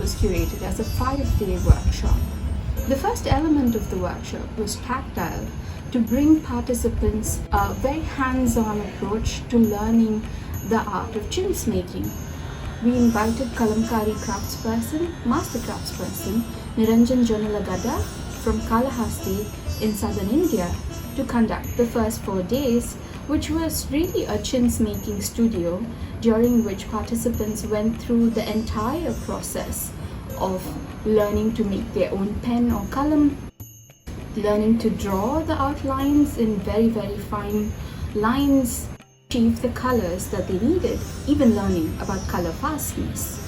was curated as a 5-day workshop. The first element of the workshop was tactile, to bring participants a very hands-on approach to learning the art of chintz making. We invited Kalamkari craftsperson, mastercraftsperson Niranjan Jonnalagadda from Kalahasti in southern India to conduct the first 4 days, which was really a chintz making studio during which participants went through the entire process of learning to make their own pen or kalam, learning to draw the outlines in very, very fine lines, achieve the colors that they needed, even learning about color fastness.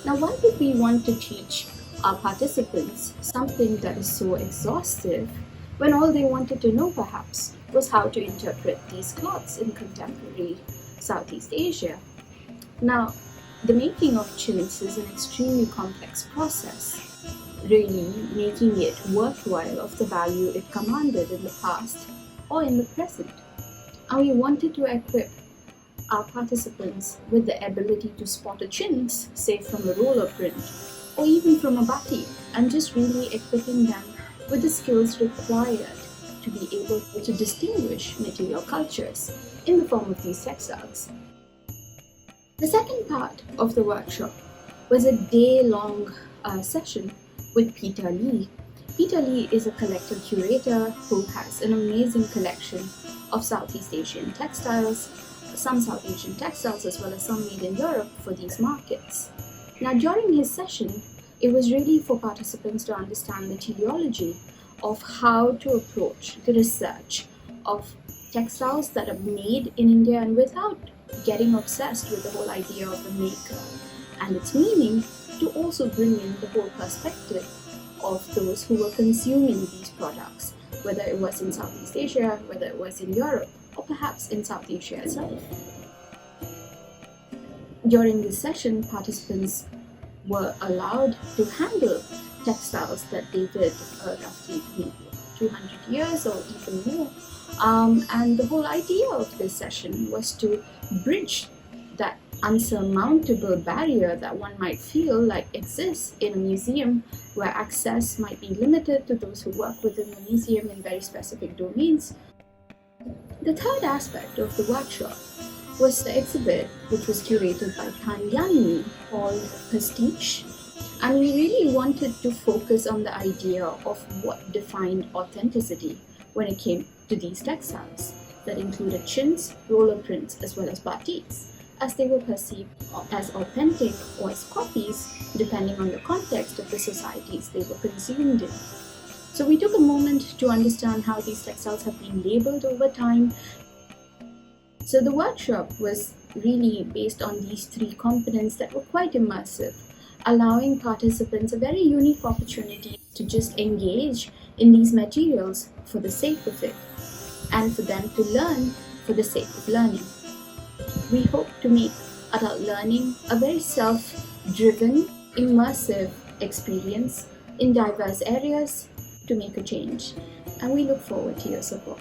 Now, why would we want to teach our participants something that is so exhaustive when all they wanted to know perhaps was how to interpret these cloths in contemporary Southeast Asia? Now, the making of chintz is an extremely complex process, really making it worthwhile of the value it commanded in the past or in the present. And we wanted to equip our participants with the ability to spot a chintz, say from a roller print or even from a batik, and just really equipping them with the skills required to be able to distinguish material cultures in the form of these textiles. The second part of the workshop was a day-long session with Peter Lee. Peter Lee is a collector curator who has an amazing collection of Southeast Asian textiles, some South Asian textiles as well as some made in Europe for these markets. Now, during his session, it was really for participants to understand the teleology of how to approach the research of textiles that are made in India, and without getting obsessed with the whole idea of the maker and its meaning, to also bring in the whole perspective of those who were consuming these products, whether it was in Southeast Asia, whether it was in Europe, or perhaps in South Asia itself. During this session, participants were allowed to handle textiles that dated roughly maybe 200 years or even more. And the whole idea of this session was to bridge that unsurmountable barrier that one might feel like exists in a museum, where access might be limited to those who work within the museum in very specific domains. The third aspect of the workshop was the exhibit, which was curated by Tanyani, called Pastiche. And we really wanted to focus on the idea of what defined authenticity when it came to these textiles that included chintz, roller prints, as well as batiks, as they were perceived as authentic or as copies, depending on the context of the societies they were consumed in. So we took a moment to understand how these textiles have been labeled over time. So the workshop was really based on these 3 components that were quite immersive, allowing participants a very unique opportunity to just engage in these materials for the sake of it, and for them to learn for the sake of learning. We hope to make adult learning a very self-driven, immersive experience in diverse areas to make a change, and we look forward to your support.